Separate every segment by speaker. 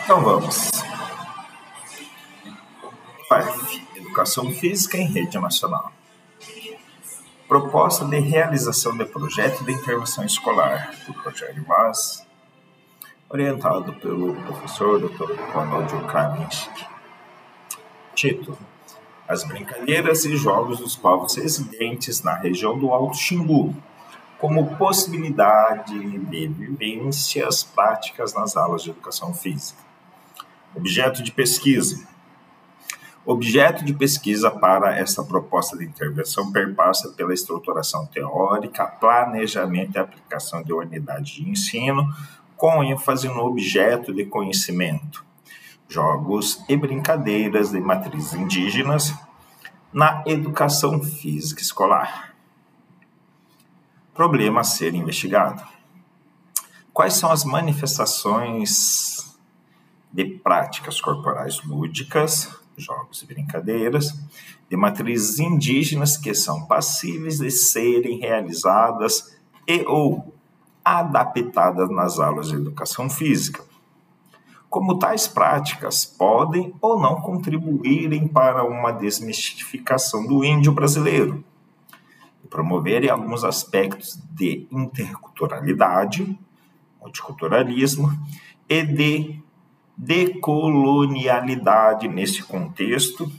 Speaker 1: Então vamos. PARF, Educação Física em Rede Nacional. Proposta de realização de projeto de intervenção escolar, por Rogério Vaz, orientado pelo professor Dr. Ronaldo Kraminski. Título: As brincadeiras e jogos dos povos residentes na região do Alto Xingu, como possibilidade de vivências práticas nas aulas de educação física. Objeto de pesquisa. O objeto de pesquisa para esta proposta de intervenção perpassa pela estruturação teórica, planejamento e aplicação de unidade de ensino, com ênfase no objeto de conhecimento, jogos e brincadeiras de matrizes indígenas na educação física escolar. Problema a ser investigado. Quais são as manifestações de práticas corporais lúdicas, jogos e brincadeiras, de matrizes indígenas que são passíveis de serem realizadas e ou adaptadas nas aulas de educação física? Como tais práticas podem ou não contribuírem para uma desmistificação do índio brasileiro e promoverem alguns aspectos de interculturalidade, multiculturalismo e de decolonialidade nesse contexto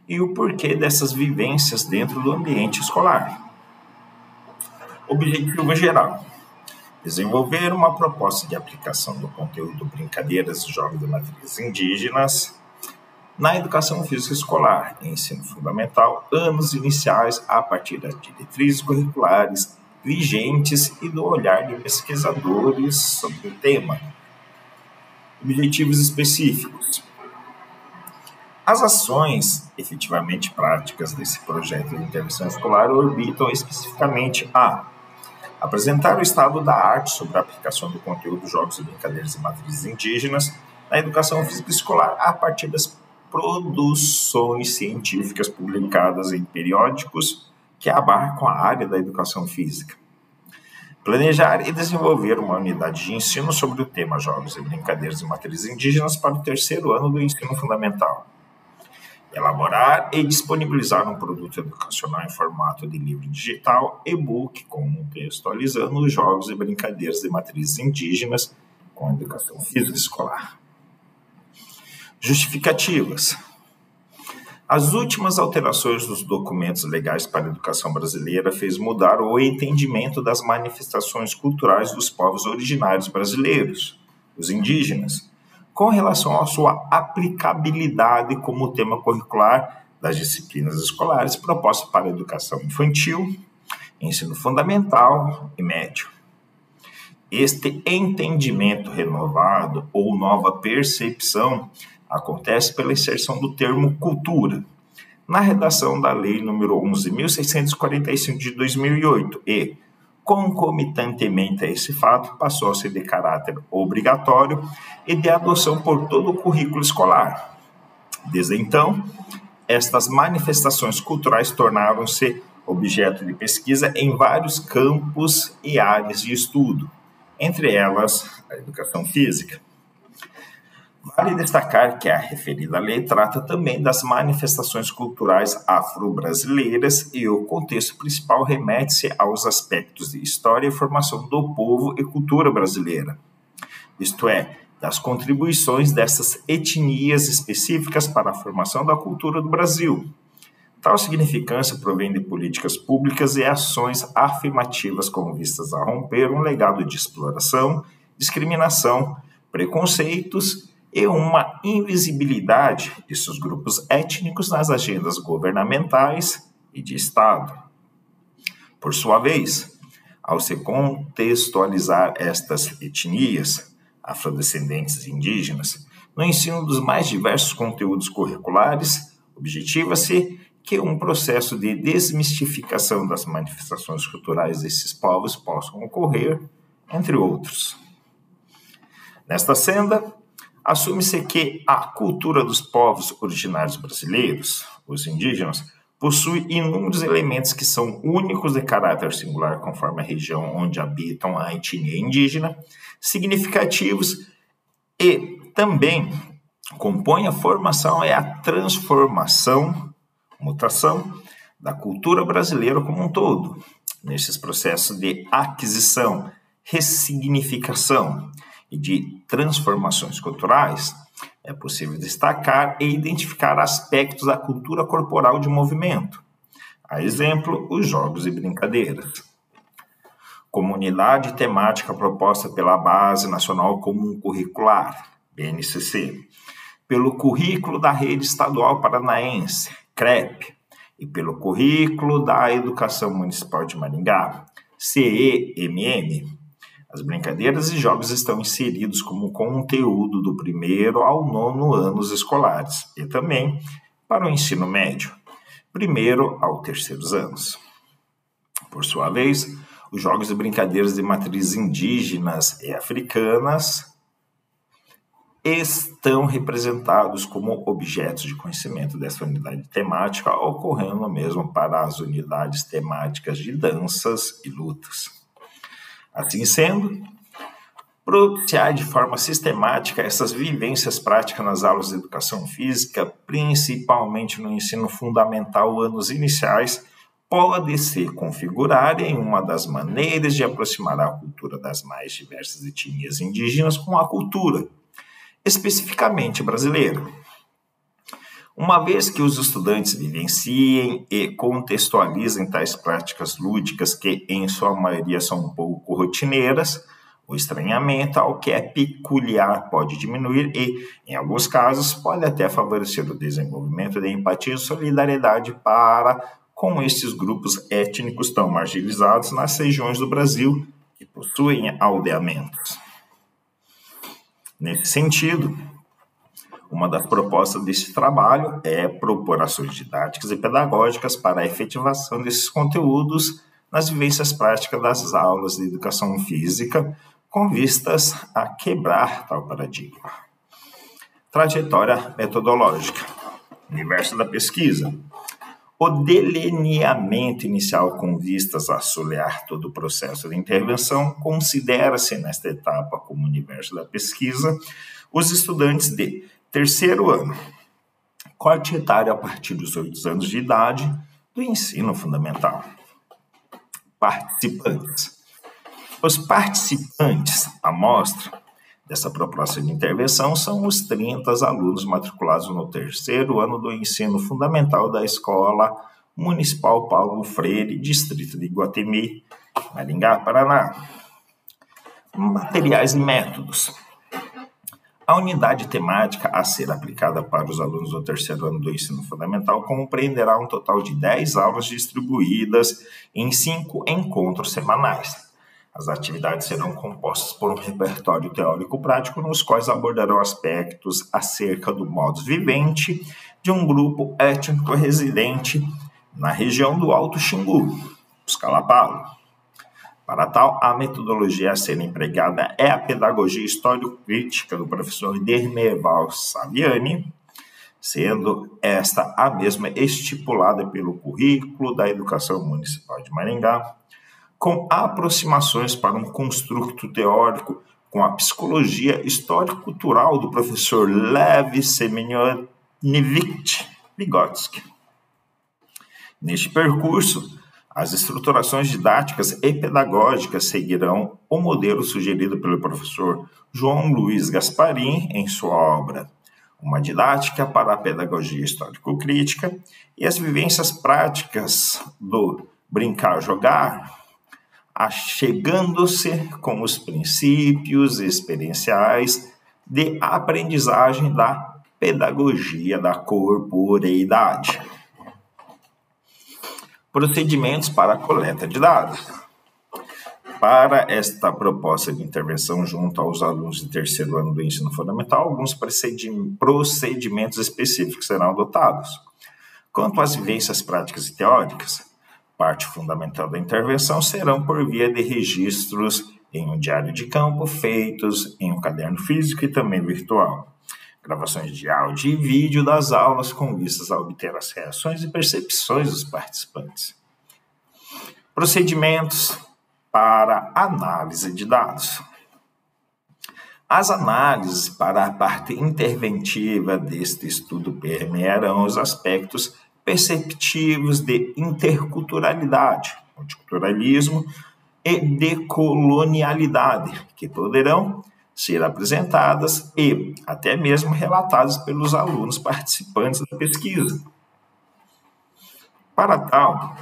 Speaker 1: e o porquê dessas vivências dentro do ambiente escolar. Objetivo geral: desenvolver uma proposta de aplicação do conteúdo brincadeiras e jogos de matrizes indígenas na educação física escolar, ensino fundamental, anos iniciais, a partir das diretrizes curriculares vigentes e do olhar de pesquisadores sobre o tema. Objetivos específicos. As ações efetivamente práticas desse projeto de intervenção escolar orbitam especificamente a apresentar o estado da arte sobre a aplicação do conteúdo jogos e brincadeiras e matrizes indígenas na educação física escolar a partir das produções científicas publicadas em periódicos que abarcam a área da educação física. Planejar e desenvolver uma unidade de ensino sobre o tema jogos e brincadeiras e matrizes indígenas para o terceiro ano do ensino fundamental. Elaborar e disponibilizar um produto educacional em formato de livro digital, e-book, contextualizando os jogos e brincadeiras de matrizes indígenas com a educação física escolar. Justificativas. As últimas alterações dos documentos legais para a educação brasileira fez mudar o entendimento das manifestações culturais dos povos originários brasileiros, os indígenas, com relação à sua aplicabilidade como tema curricular das disciplinas escolares propostas para a educação infantil, ensino fundamental e médio. Este entendimento renovado ou nova percepção acontece pela inserção do termo cultura na redação da Lei nº 11.645 de 2008 e, concomitantemente a esse fato, passou a ser de caráter obrigatório e de adoção por todo o currículo escolar. Desde então, estas manifestações culturais tornaram-se objeto de pesquisa em vários campos e áreas de estudo, entre elas a educação física. Vale destacar que a referida lei trata também das manifestações culturais afro-brasileiras e o contexto principal remete-se aos aspectos de história e formação do povo e cultura brasileira, isto é, das contribuições dessas etnias específicas para a formação da cultura do Brasil. Tal significância provém de políticas públicas e ações afirmativas com vistas a romper um legado de exploração, discriminação, preconceitos e uma invisibilidade de seus grupos étnicos nas agendas governamentais e de Estado. Por sua vez, ao se contextualizar estas etnias, afrodescendentes e indígenas, no ensino dos mais diversos conteúdos curriculares, objetiva-se que um processo de desmistificação das manifestações culturais desses povos possa ocorrer, entre outros. Nesta senda, assume-se que a cultura dos povos originários brasileiros, os indígenas, possui inúmeros elementos que são únicos de caráter singular conforme a região onde habitam a etnia indígena, significativos e Também compõe a formação e a transformação, mutação, da cultura brasileira como um todo. Nesses processos de aquisição, ressignificação e de transformações culturais, é possível destacar e identificar aspectos da cultura corporal de movimento. A exemplo, os jogos e brincadeiras. Comunidade temática proposta pela Base Nacional Comum Curricular, BNCC, pelo currículo da Rede Estadual Paranaense, CREP, e pelo currículo da Educação Municipal de Maringá, CEMM. As brincadeiras e jogos estão inseridos como conteúdo do 1º ao 9º anos escolares e também para o ensino médio, 1º ao 3º anos. Por sua vez, os jogos e brincadeiras de matrizes indígenas e africanas estão representados como objetos de conhecimento dessa unidade temática, ocorrendo mesmo para as unidades temáticas de danças e lutas. Assim sendo, propiciar de forma sistemática essas vivências práticas nas aulas de educação física, principalmente no ensino fundamental, anos iniciais, pode se configurar em uma das maneiras de aproximar a cultura das mais diversas etnias indígenas com a cultura especificamente brasileira. Uma vez que os estudantes vivenciem e contextualizem tais práticas lúdicas que, em sua maioria, são um pouco rotineiras, o estranhamento ao que é peculiar pode diminuir e, em alguns casos, pode até favorecer o desenvolvimento de empatia e solidariedade para com estes grupos étnicos tão marginalizados nas regiões do Brasil que possuem aldeamentos. Nesse sentido, uma das propostas desse trabalho é propor ações didáticas e pedagógicas para a efetivação desses conteúdos nas vivências práticas das aulas de educação física, com vistas a quebrar tal paradigma. Trajetória metodológica. Universo da pesquisa. O delineamento inicial com vistas a solear todo o processo de intervenção considera-se nesta etapa como universo da pesquisa os estudantes de 3º ano, corte etário a partir dos 8 anos de idade do ensino fundamental. Participantes. Os participantes, à mostra dessa proposta de intervenção, são os 30 alunos matriculados no 3º ano do ensino fundamental da Escola Municipal Paulo Freire, Distrito de Iguatemi, Maringá, Paraná. Materiais e métodos. A unidade temática a ser aplicada para os alunos do 3º ano do ensino fundamental compreenderá um total de 10 aulas distribuídas em 5 encontros semanais. As atividades serão compostas por um repertório teórico-prático nos quais abordarão aspectos acerca do modus vivendi de um grupo étnico residente na região do Alto Xingu, os Calapalo. Para tal, a metodologia a ser empregada é a pedagogia histórico-crítica do professor Dermeval Saviani, sendo esta a mesma estipulada pelo currículo da Educação Municipal de Maringá, com aproximações para um construto teórico com a psicologia histórico-cultural do professor Lev Semyonovich Vygotsky. Neste percurso, as estruturações didáticas e pedagógicas seguirão o modelo sugerido pelo professor João Luiz Gasparim em sua obra Uma Didática para a Pedagogia Histórico-Crítica e as vivências práticas do brincar-jogar, achegando-se com os princípios experienciais de aprendizagem da pedagogia da corporeidade. Procedimentos para a coleta de dados. Para esta proposta de intervenção junto aos alunos de 3º ano do ensino fundamental, alguns procedimentos específicos serão adotados. Quanto às vivências práticas e teóricas, parte fundamental da intervenção serão por via de registros em um diário de campo feitos em um caderno físico e também virtual. Gravações de áudio e vídeo das aulas com vistas a obter as reações e percepções dos participantes. Procedimentos para análise de dados. As análises para a parte interventiva deste estudo permearão os aspectos perceptivos de interculturalidade, multiculturalismo e decolonialidade, que poderão ser apresentadas e até mesmo relatadas pelos alunos participantes da pesquisa. Para tal,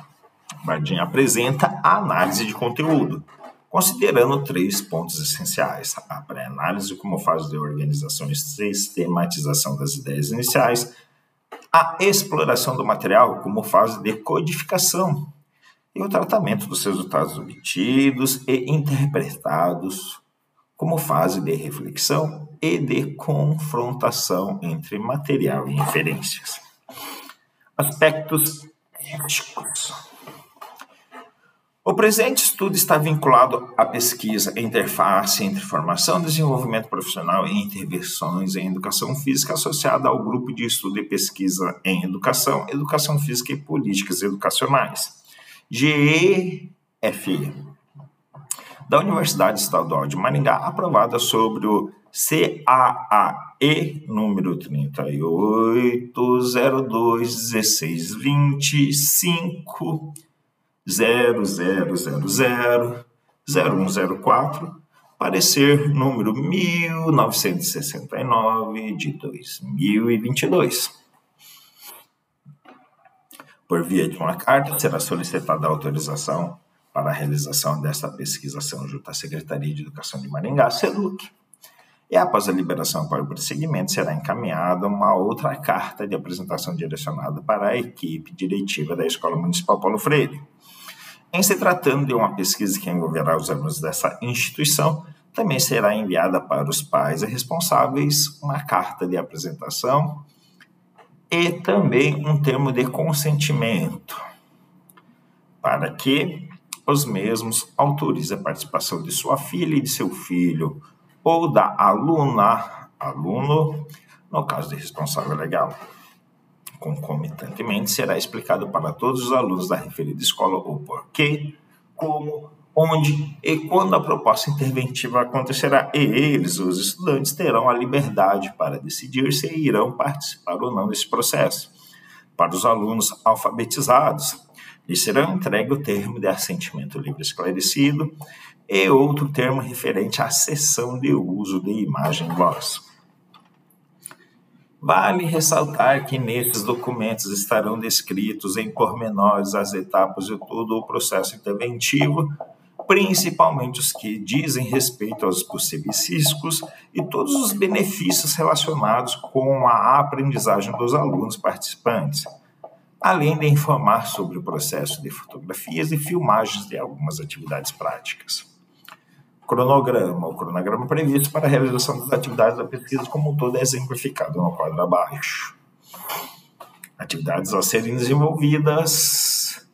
Speaker 1: Bardin apresenta a análise de conteúdo, considerando 3 pontos essenciais: a pré-análise como fase de organização e sistematização das ideias iniciais, a exploração do material como fase de codificação e o tratamento dos resultados obtidos e interpretados como fase de reflexão e de confrontação entre material e inferências. Aspectos éticos. O presente estudo está vinculado à pesquisa interface entre formação, desenvolvimento profissional e intervenções em educação física associada ao grupo de estudo e pesquisa em educação, educação física e políticas educacionais, GEFE, da Universidade Estadual de Maringá, aprovada sobre o CAAE número 3802162000000104, parecer número 1969 de 2022. Por via de uma carta, será solicitada a autorização para a realização desta pesquisação junto à Secretaria de Educação de Maringá, SEDUC. E após a liberação para o prosseguimento, será encaminhada uma outra carta de apresentação direcionada para a equipe diretiva da Escola Municipal Paulo Freire. Em se tratando de uma pesquisa que envolverá os alunos dessa instituição, também será enviada para os pais e responsáveis uma carta de apresentação e também um termo de consentimento, para que os mesmos autorizem a participação de sua filha e de seu filho, ou da aluno, no caso de responsável legal. Concomitantemente, será explicado para todos os alunos da referida escola o porquê, como, onde e quando a proposta interventiva acontecerá, e eles, os estudantes, terão a liberdade para decidir se irão participar ou não desse processo. Para os alunos alfabetizados, lhes será entregue o termo de assentimento livre esclarecido e outro termo referente à cessão de uso de imagem e voz. Vale ressaltar que nesses documentos estarão descritos em pormenores as etapas de todo o processo interventivo, principalmente os que dizem respeito aos possíveis riscos e todos os benefícios relacionados com a aprendizagem dos alunos participantes, além de informar sobre o processo de fotografias e filmagens de algumas atividades práticas. O cronograma previsto para a realização das atividades da pesquisa como um todo é exemplificado no quadro abaixo. Atividades a serem desenvolvidas: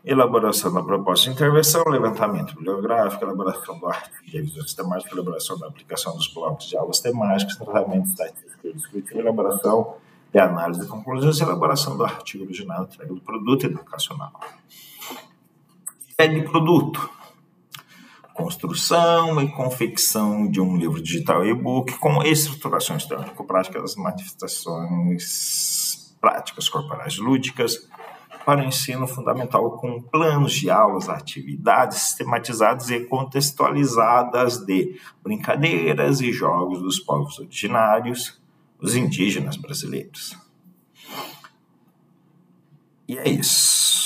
Speaker 1: elaboração da proposta de intervenção, levantamento bibliográfico, elaboração do artigo de revisão sistemática, elaboração da aplicação dos blocos de aulas temáticas, tratamento estatístico e descritivo, elaboração de análise de conclusões e elaboração do artigo original, entrega do produto educacional. Ideia de produto: construção e confecção de um livro digital e-book com estruturações teórico-práticas, manifestações práticas corporais lúdicas para o ensino fundamental com planos de aulas, atividades sistematizadas e contextualizadas de brincadeiras e jogos dos povos originários, os indígenas brasileiros. E é isso.